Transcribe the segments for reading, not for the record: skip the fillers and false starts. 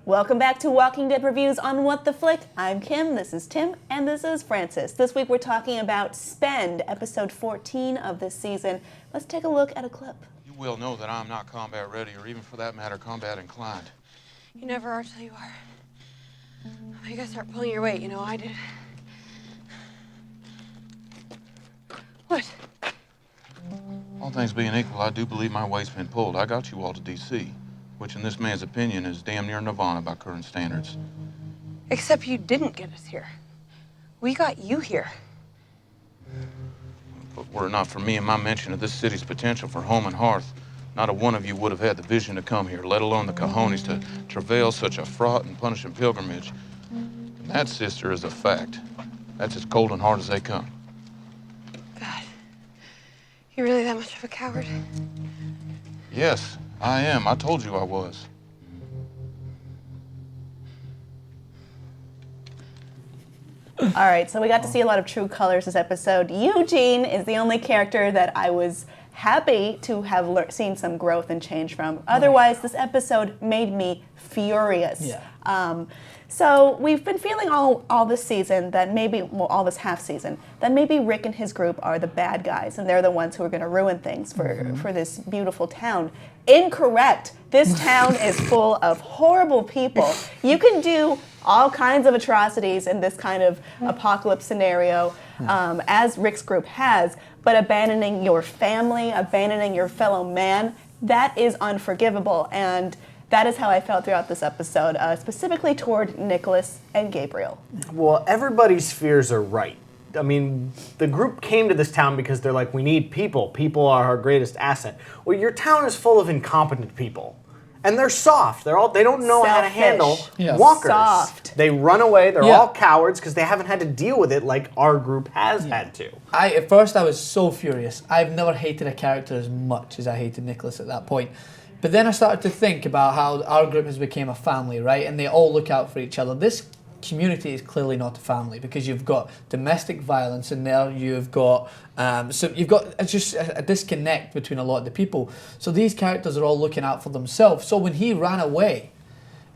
Welcome back to Walking Dead Reviews on What the Flick. I'm Kim, this is Tim, and this is Francis. This week we're talking about Spend, episode 14 of this season. Let's take a look at a clip. You will know that I'm not combat ready, or even for that matter, combat inclined. You never are till you are. You gotta start pulling your weight, you know, I did. What? All things being equal, I do believe my weight's been pulled. I got you all to D.C., which in this man's opinion is damn near nirvana by current standards. Except you didn't get us here. We got you here. But were it not for me and my mention of this city's potential for home and hearth, not a one of you would have had the vision to come here, let alone the cojones to travail such a fraught and punishing pilgrimage. And that, sister, is a fact. That's as cold and hard as they come. God, you really that much of a coward? Yes, I am. I told you I was. All right, so we got to see a lot of true colors this episode. Eugene is the only character that I was happy to have seen some growth and change from. Otherwise, this episode made me furious. Yeah. So we've been feeling all this season that maybe, well, all this half season, that maybe Rick and his group are the bad guys, and they're the ones who are going to ruin things for this beautiful town. Incorrect. This town is full of horrible people. You can do all kinds of atrocities in this kind of apocalypse scenario, as Rick's group has, but abandoning your family, abandoning your fellow man, that is unforgivable. And that is how I felt throughout this episode, specifically toward Nicholas and Gabriel. Well, everybody's fears are right. I mean, the group came to this town because they're like, we need people. People are our greatest asset. Well, your town is full of incompetent people. And they're soft. They don't know how to handle walkers. Soft. They run away. They're all cowards because they haven't had to deal with it like our group has had to. At first I was so furious. I've never hated a character as much as I hated Nicholas at that point. But then I started to think about how our group has become a family, right? And they all look out for each other. This community is clearly not a family because you've got domestic violence in there. You've got just a disconnect between a lot of the people. So these characters are all looking out for themselves. So when he ran away,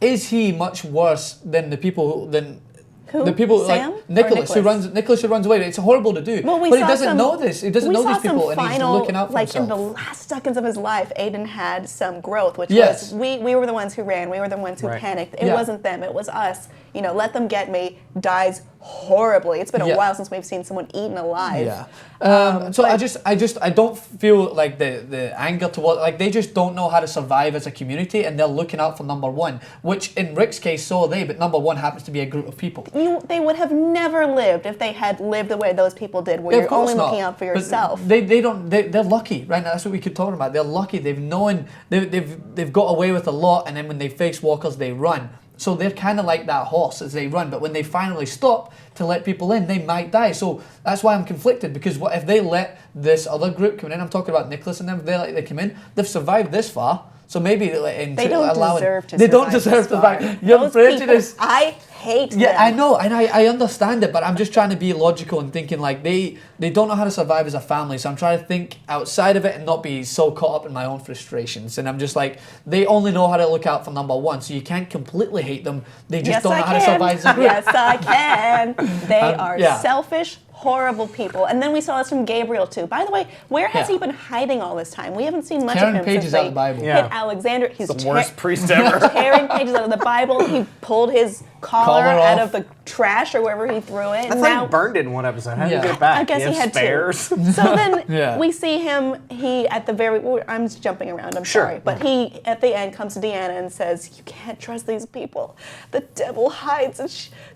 is he much worse than the people Who? The people Sam? like Nicholas who runs away. It's horrible to do, Well, but he doesn't know this. He doesn't know these people, and he's looking out for like himself. in the last seconds of his life, Aiden had some growth, which was we were the ones who ran. We were the ones who panicked. It wasn't them. It was us. You know, let them get me. Dies horribly. It's been a while since we've seen someone eaten alive. Yeah. So I don't feel like the anger toward, like, they just don't know how to survive as a community, and they're looking out for number one, which in Rick's case so are they, but number one happens to be a group of people. They would have never lived if they had lived the way those people did, where you're only looking out for yourself. But they're lucky, right? Now that's what we keep talking about. They're lucky. They've got away with a lot, and then when they face walkers, they run. So they're kind of like that horse as they run, but when they finally stop to let people in, they might die. So that's why I'm conflicted, because what if they let this other group come in? I'm talking about Nicholas and them. If they come in, they've survived this far. So maybe they don't deserve to. They don't deserve to survive. You're prejudice. I hate them. Yeah, I know, and I understand it, but I'm just trying to be logical and thinking like they don't know how to survive as a family. So I'm trying to think outside of it and not be so caught up in my own frustrations. And I'm just like, they only know how to look out for number one, so you can't completely hate them. They just don't know how to survive as a group. Yes, I can. They are selfish, horrible people. And then we saw this from Gabriel too. By the way, where has he been hiding all this time? We haven't seen much of him pages since out of the Bible. hit Alexandria. He's the worst priest ever. Tearing pages out of the Bible. He pulled his collar out of the trash or wherever he threw it. I thought he burned it in one episode. How did he get it back? I guess he had spares. to. So then we see him, I'm just jumping around, I'm sorry. But he, at the end, comes to Deanna and says, you can't trust these people. The devil hides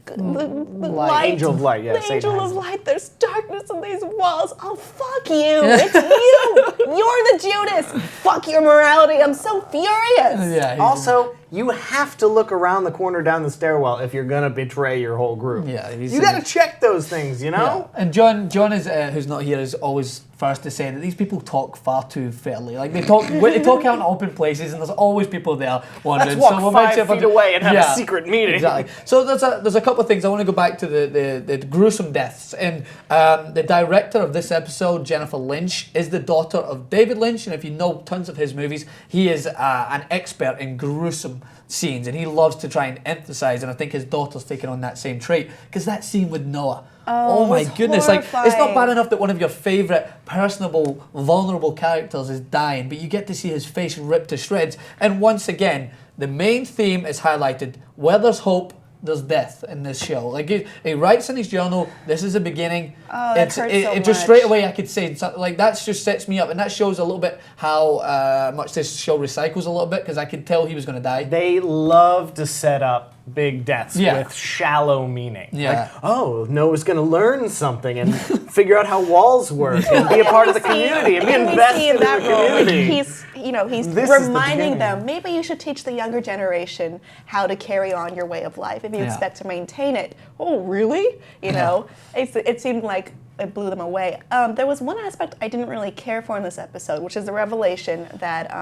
the light. Angel of light, The angel of light. There's darkness in these walls. Oh, fuck you. It's you. You're the Judas. Fuck your morality. I'm so furious. Yeah. Also, you have to look around the corner down the stairwell if you're gonna betray your whole group. Yeah, you gotta check those things, you know. Yeah. And John is who's not here is always first to say that these people talk far too fairly. Like they talk out in open places, and there's always people there wondering. Let's walk 5 feet away and have a secret meeting. Exactly. So there's a couple of things I want to go back to the gruesome deaths. And the director of this episode, Jennifer Lynch, is the daughter of David Lynch, and if you know tons of his movies, he is an expert in gruesome gruesome scenes, and he loves to try and emphasize, and I think his daughter's taken on that same trait, because that scene with Noah, oh my goodness, like, it's not bad enough that one of your favourite, personable, vulnerable characters is dying, but you get to see his face ripped to shreds, and once again, the main theme is highlighted: where there's hope, there's death in this show. Like, he writes in his journal, this is the beginning. Oh, that hurts so it just much. straight away I could say, like, that just sets me up, and that shows a little bit how much this show recycles a little bit, because I could tell he was going to die. They love to set up big deaths with shallow meaning. Yeah. Like, oh, Noah's going to learn something and figure out how walls work and be a part of the community and be invested in the community. Like he's This is the reminding beginning. them, maybe you should teach the younger generation how to carry on your way of life if you expect to maintain it. Oh, really? You know, it seemed like it blew them away. There was one aspect I didn't really care for in this episode, which is the revelation that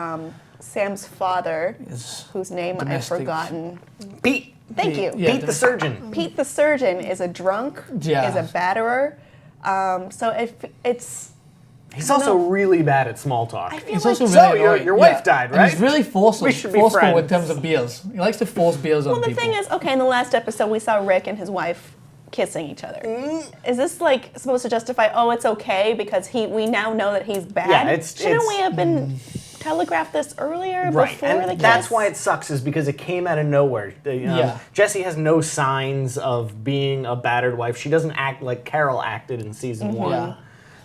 Sam's father, whose name I've forgotten. Pete. Thank you. Pete the surgeon. Pete the surgeon is a drunk, is a batterer. So it's... He's also really bad at small talk. I feel He's like also So, really your annoying. wife died, And right? he's really forceful, We should be forceful in friends. terms of beers. He likes to force beers on Well, the people. thing is, okay, in the last episode, we saw Rick and his wife kissing each other. Is this like supposed to justify? Oh, it's okay because we now know that he's bad. Yeah, Shouldn't we have been telegraphed this earlier Right, before and the kiss? that's why it sucks, is because it came out of nowhere. Jessie has no signs of being a battered wife. She doesn't act like Carol acted in season one. Yeah.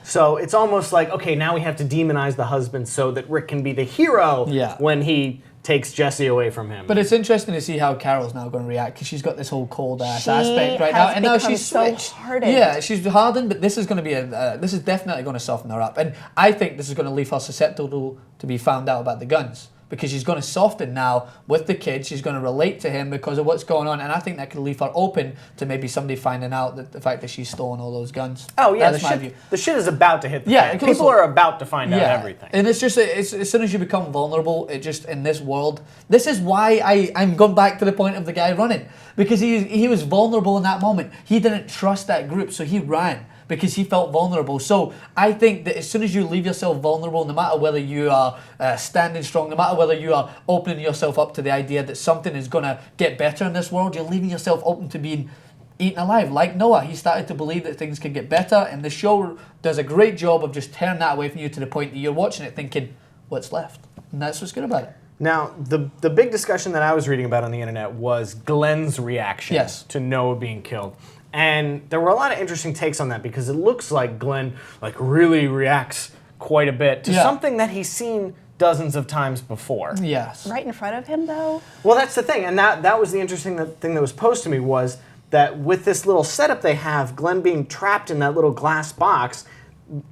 So it's almost like, okay, now we have to demonize the husband so that Rick can be the hero when he takes Jessie away from him. But it's interesting to see how Carol's now going to react, because she's got this whole cold ass She aspect right has now, and now become she's so switched. hardened. Yeah, she's hardened, but this is going to be this is definitely going to soften her up, and I think this is going to leave her susceptible to be found out about the guns, because she's going to soften now with the kid. She's going to relate to him because of what's going on, and I think that could leave her open to maybe somebody finding out that the fact that she's stolen all those guns. Oh yeah, That's my view. the shit is about to hit the Yeah, fan. it goes People like- are about to find out everything. And it's just, as soon as you become vulnerable, it just, in this world, this is why I'm going back to the point of the guy running. Because he was vulnerable in that moment. He didn't trust that group, so he ran because he felt vulnerable. So I think that as soon as you leave yourself vulnerable, no matter whether you are standing strong, no matter whether you are opening yourself up to the idea that something is going to get better in this world, you're leaving yourself open to being eaten alive. Like Noah, he started to believe that things could get better, and the show does a great job of just turning that away from you to the point that you're watching it thinking, what's left? And that's what's good about it. Now, the big discussion that I was reading about on the internet was Glenn's reaction to Noah being killed. And there were a lot of interesting takes on that, because it looks like Glenn really reacts quite a bit to something that he's seen dozens of times before. Yes. right in front of him, though. Well, that's the thing, and that was the interesting thing that was posed to me, was that with this little setup they have, Glenn being trapped in that little glass box,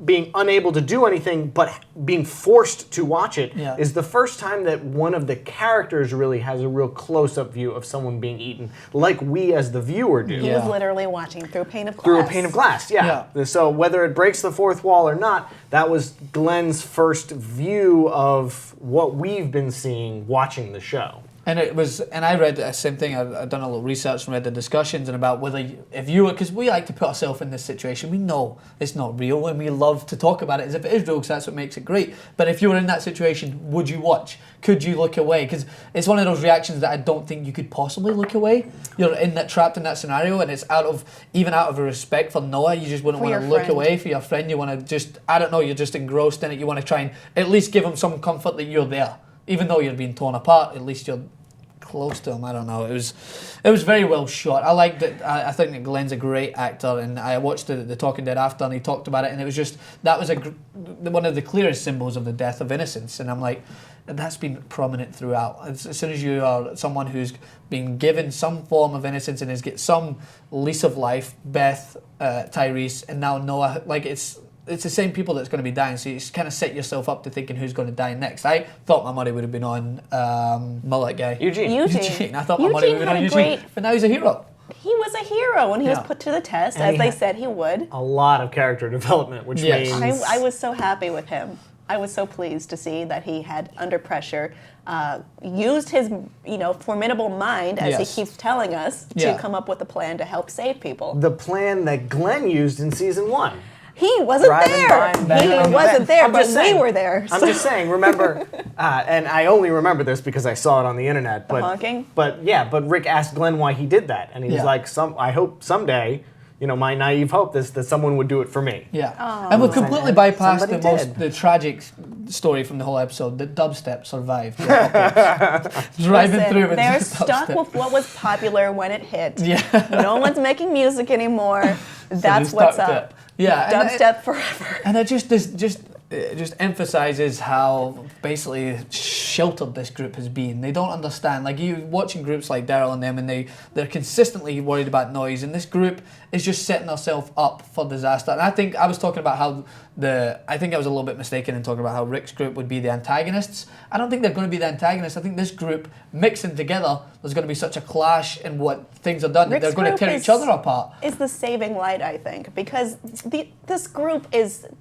being unable to do anything but being forced to watch it, is the first time that one of the characters really has a real close-up view of someone being eaten, like we as the viewer do. He was literally watching through a pane of glass. Through a pane of glass, So whether it breaks the fourth wall or not, that was Glenn's first view of what we've been seeing watching the show. And I read the same thing. I've done a little research and read the discussions and about whether, if you were, because we like to put ourselves in this situation, we know it's not real, and we love to talk about it as if it is real, because that's what makes it great. But if you were in that situation, would you watch? Could you look away? Because it's one of those reactions that I don't think you could possibly look away. You're trapped in that scenario, and it's out of a respect for Noah, you just wouldn't want to look away. For your friend, you want to just, I don't know, you're just engrossed in it. You want to try and at least give him some comfort that you're there. Even though you're being torn apart, at least you're close to him. I don't know. It was very well shot. I liked it. I think that Glenn's a great actor, and I watched the Talking Dead after, and he talked about it, and it was just, that was one of the clearest symbols of the death of innocence. And I'm like, that's been prominent throughout. As soon as you are someone who's been given some form of innocence and has get some lease of life, Beth, Tyrese, and now Noah, like it's the same people that's going to be dying, so you just kind of set yourself up to thinking who's going to die next. I thought my money would have been on mullet guy. Eugene. I thought my money would have been on Eugene, but now he's a hero. He was a hero when he was put to the test, as they said he would. A lot of character development, which means... I was so happy with him. I was so pleased to see that he had, under pressure, used his formidable mind, as he keeps telling us, to come up with a plan to help save people. The plan that Glenn used in season one. He wasn't driving there. by He and wasn't there, I'm but just saying- we were there. I'm just saying, remember, and I only remember this because I saw it on the internet. But, honking? But Rick asked Glenn why he did that. And he was Yeah. like, I hope someday, my naive hope is that someone would do it for me. Yeah, and we completely bypassed Somebody the tragic story from the whole episode. That dubstep survived. Driving Listen, through with they're dubstep. stuck with what was popular when it hit. Yeah. No one's making music anymore. That's they what's stuck to up. it. Yeah, and Dubstep forever. And it just emphasizes how basically sheltered this group has been. They don't understand. Like you watching groups like Daryl and them, and they're consistently worried about noise. And this group is just setting herself up for disaster. And I think I was talking about how I think I was a little bit mistaken in talking about how Rick's group would be the antagonists. I don't think they're going to be the antagonists. I think this group mixing together, there's going to be such a clash in what things are done that they're going to tear each other apart. Is the saving light, I think, because this group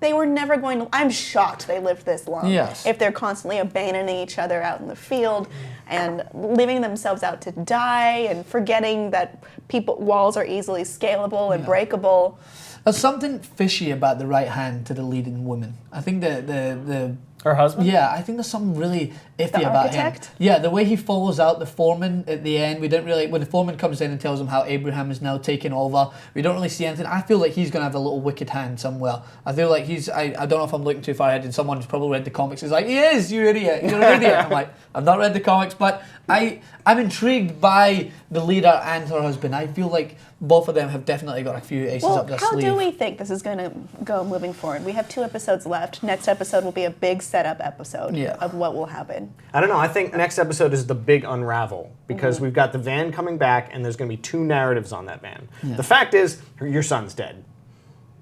they were never going to. I'm shocked they lived this long. Yes. If they're constantly abandoning each other out in the field and leaving themselves out to die and forgetting that walls are easily scalable and breakable. There's something fishy about the right hand to the leading woman. I think the Her husband? Yeah, I think there's something really iffy The about architect? him. Yeah, the way he follows out the foreman at the end. We didn't really, when the foreman comes in and tells him how Abraham is now taking over, we don't really see anything. I feel like he's going to have a little wicked hand somewhere. I feel like I don't know if I'm looking too far ahead, and someone who's probably read the comics is like, he is, you idiot, you're an idiot. I'm like, I've not read the comics, but I'm intrigued by the leader and her husband. I feel like both of them have definitely got a few aces up their How sleeve. do we think this is going to go moving forward? We have 2 episodes left. Next episode will be a big setup episode of what will happen. I don't know. I think next episode is the big unravel because we've got the van coming back and there's going to be 2 narratives on that van. The fact is, your son's dead.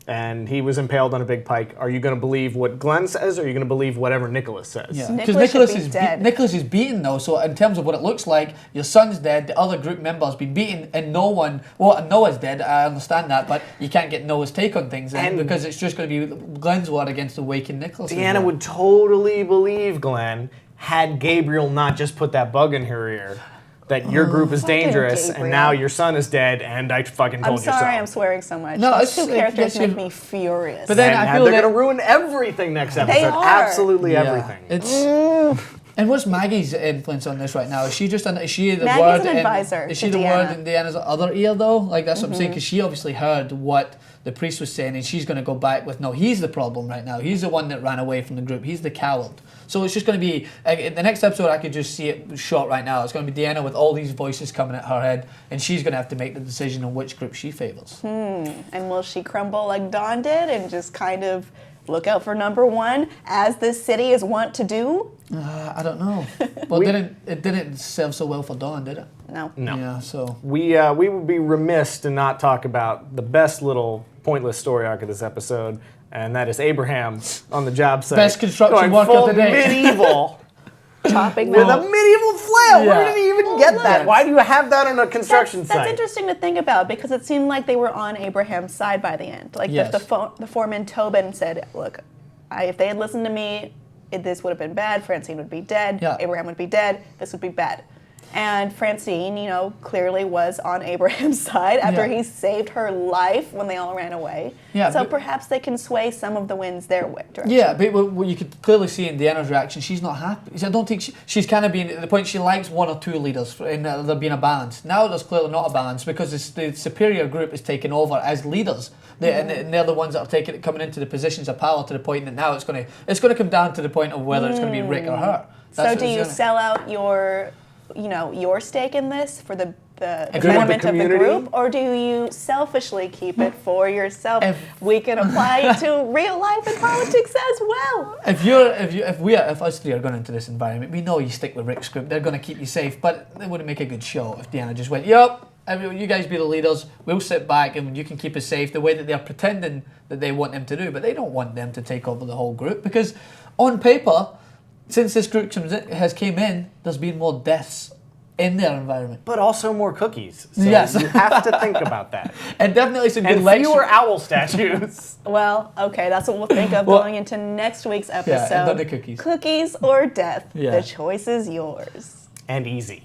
And he was impaled on a big pike. Are you going to believe what Glenn says, or are you going to believe whatever Nicholas says? Yeah, Nicholas because should be dead. Nicholas is beaten though. So in terms of what it looks like, your son's dead. The other group member has been beaten, and Noah's dead. I understand that, but you can't get Noah's take on things then, because it's just going to be Glenn's word against the waking Nicholas. Deanna would totally believe Glenn had Gabriel not just put that bug in her ear. That your group is Fucking dangerous, and Gabriel. now your son is dead, and I fucking told I'm you so. sorry I'm swearing so much. No, Those 2 it characters gets you- make me furious. But then And I feel they're that going to ruin everything next episode. are. Absolutely Yeah, everything. It's and what's Maggie's influence on this right now? Is she the Maggie's word? an advisor Is she to the Deanna. word in Deanna's other ear though? Like that's what I'm saying, because she obviously heard what the priest was saying, and she's going to go back with, no, he's the problem right now. He's the one that ran away from the group. He's the coward. So it's just going to be, in the next episode, I could just see it shot right now. It's going to be Deanna with all these voices coming at her head, and she's going to have to make the decision on which group she favors. And will she crumble like Dawn did and just kind of look out for number 1, as this city is wont to do? I don't know. Well, it didn't serve so well for Dawn, did it? No. Yeah, so. We would be remiss to not talk about the best little pointless story arc of this episode, and that is Abraham on the job site. Best construction going work full of the day. medieval Chopping with them. a medieval flail. Where Yeah. did he even get that? Why do you have that on a construction That's site? interesting to think about, because it seemed like they were on Abraham's side by the end. Like Yes. the foreman Tobin said, look, if they had listened to me, this would have been bad. Francine would be dead. Yeah. Abraham would be dead. This would be bad. And Francine, clearly was on Abraham's side after Yeah. he saved her life when they all ran away. Yeah, so but- perhaps they can sway some of the winds their way. Direction. Yeah, but what you could clearly see in Deanna's reaction, she's not happy. I don't think she's kind of being at the point she likes 1 or 2 leaders, and there being a balance. Now there's clearly not a balance because the superior group is taking over as leaders. And they're the ones that are coming into the positions of power to the point that now it's going to come down to the point of whether it's going to be Rick or her. So do you sell out your stake in this for the betterment of the community? group, or do you selfishly keep it for yourself? We can apply it to real life and politics as well. If us 3 are going into this environment, we know you stick with Rick's group. They're going to keep you safe, but it wouldn't make a good show if Deanna just went, "Yep, you guys be the leaders. We'll sit back and you can keep us safe." The way that they're pretending that they want them to do, but they don't want them to take over the whole group, because on paper, since this group has came in, there's been more deaths in their environment. But also more cookies. So Yes. you have to think about that. And definitely some good And lecture. fewer owl statues. Well, okay, that's what we'll think of going into next week's episode. and then the cookies. Cookies or death. Yeah. The choice is yours. And easy.